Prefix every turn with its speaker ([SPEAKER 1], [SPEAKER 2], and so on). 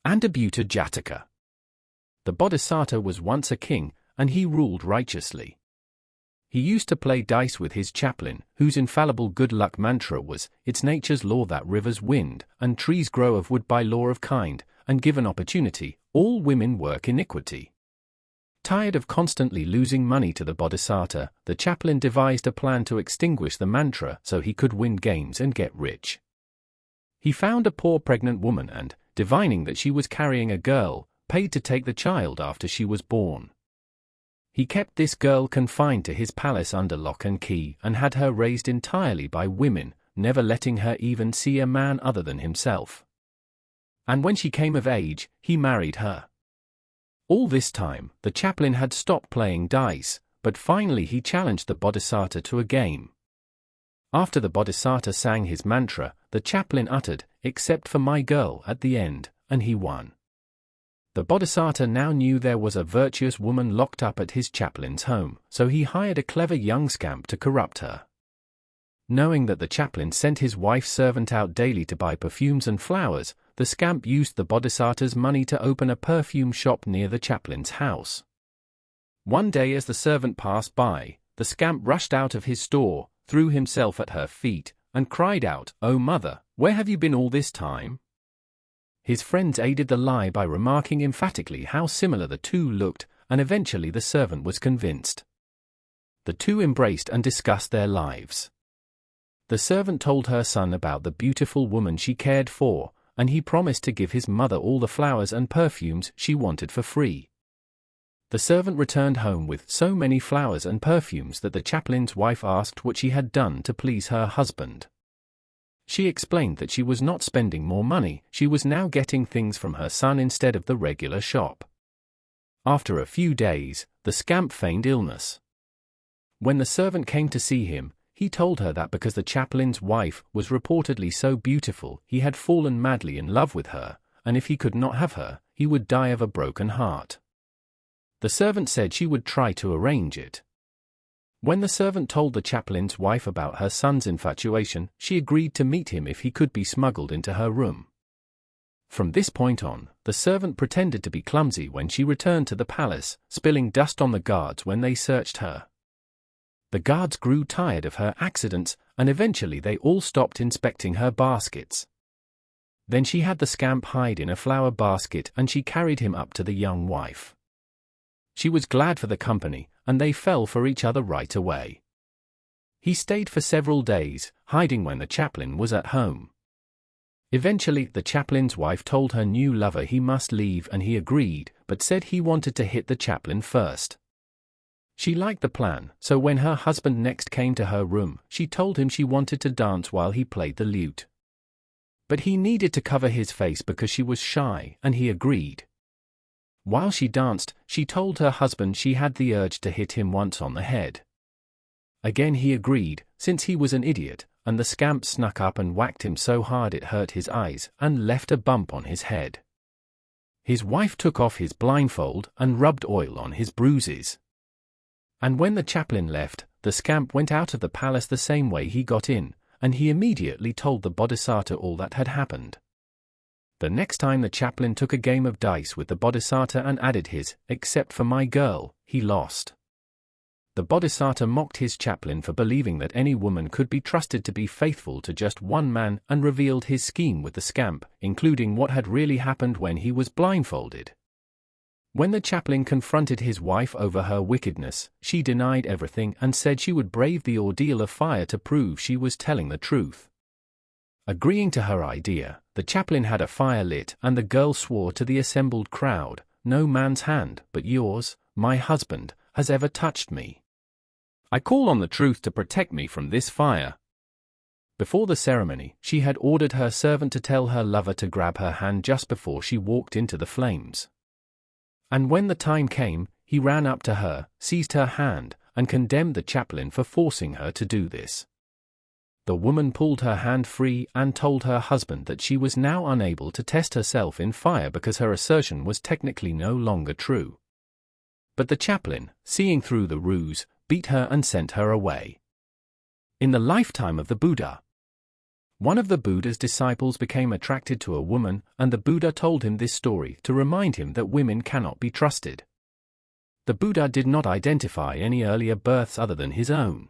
[SPEAKER 1] Andabhuta Jataka. The Bodhisattva was once a king, and he ruled righteously. He used to play dice with his chaplain, whose infallible good luck mantra was, "It's nature's law that rivers wind, and trees grow of wood by law of kind, and given opportunity, all women work iniquity." Tired of constantly losing money to the Bodhisattva, the chaplain devised a plan to extinguish the mantra so he could win games and get rich. He found a poor pregnant woman and, divining that she was carrying a girl, paid to take the child after she was born. He kept this girl confined to his palace under lock and key and had her raised entirely by women, never letting her even see a man other than himself. And when she came of age, he married her. All this time, the chaplain had stopped playing dice, but finally he challenged the Bodhisattva to a game. After the Bodhisattva sang his mantra, the chaplain uttered, "Except for my girl," at the end, and he won. The Bodhisattva now knew there was a virtuous woman locked up at his chaplain's home, so he hired a clever young scamp to corrupt her. Knowing that the chaplain sent his wife's servant out daily to buy perfumes and flowers, the scamp used the Bodhisattva's money to open a perfume shop near the chaplain's house. One day as the servant passed by, the scamp rushed out of his store, threw himself at her feet, and cried out, "Oh mother, where have you been all this time?" His friends aided the lie by remarking emphatically how similar the two looked, and eventually the servant was convinced. The two embraced and discussed their lives. The servant told her son about the beautiful woman she cared for, and he promised to give his mother all the flowers and perfumes she wanted for free. The servant returned home with so many flowers and perfumes that the chaplain's wife asked what she had done to please her husband. She explained that she was not spending more money, she was now getting things from her son instead of the regular shop. After a few days, the scamp feigned illness. When the servant came to see him, he told her that because the chaplain's wife was reportedly so beautiful, he had fallen madly in love with her, and if he could not have her, he would die of a broken heart. The servant said she would try to arrange it. When the servant told the chaplain's wife about her son's infatuation, she agreed to meet him if he could be smuggled into her room. From this point on, the servant pretended to be clumsy when she returned to the palace, spilling dust on the guards when they searched her. The guards grew tired of her accidents, and eventually they all stopped inspecting her baskets. Then she had the scamp hide in a flower basket and she carried him up to the young wife. She was glad for the company, and they fell for each other right away. He stayed for several days, hiding when the chaplain was at home. Eventually, the chaplain's wife told her new lover he must leave and he agreed, but said he wanted to hit the chaplain first. She liked the plan, so when her husband next came to her room, she told him she wanted to dance while he played the lute. But he needed to cover his face because she was shy, and he agreed. While she danced, she told her husband she had the urge to hit him once on the head. Again he agreed, since he was an idiot, and the scamp snuck up and whacked him so hard it hurt his eyes and left a bump on his head. His wife took off his blindfold and rubbed oil on his bruises. And when the chaplain left, the scamp went out of the palace the same way he got in, and he immediately told the Bodhisattva all that had happened. The next time the chaplain took a game of dice with the Bodhisattva and added his, "except for my girl," he lost. The Bodhisattva mocked his chaplain for believing that any woman could be trusted to be faithful to just one man and revealed his scheme with the scamp, including what had really happened when he was blindfolded. When the chaplain confronted his wife over her wickedness, she denied everything and said she would brave the ordeal of fire to prove she was telling the truth. Agreeing to her idea, the chaplain had a fire lit and the girl swore to the assembled crowd, "No man's hand, but yours, my husband, has ever touched me. I call on the truth to protect me from this fire." Before the ceremony, she had ordered her servant to tell her lover to grab her hand just before she walked into the flames. And when the time came, he ran up to her, seized her hand, and condemned the chaplain for forcing her to do this. The woman pulled her hand free and told her husband that she was now unable to test herself in fire because her assertion was technically no longer true. But the chaplain, seeing through the ruse, beat her and sent her away. In the lifetime of the Buddha. One of the Buddha's disciples became attracted to a woman, and the Buddha told him this story to remind him that women cannot be trusted. The Buddha did not identify any earlier births other than his own.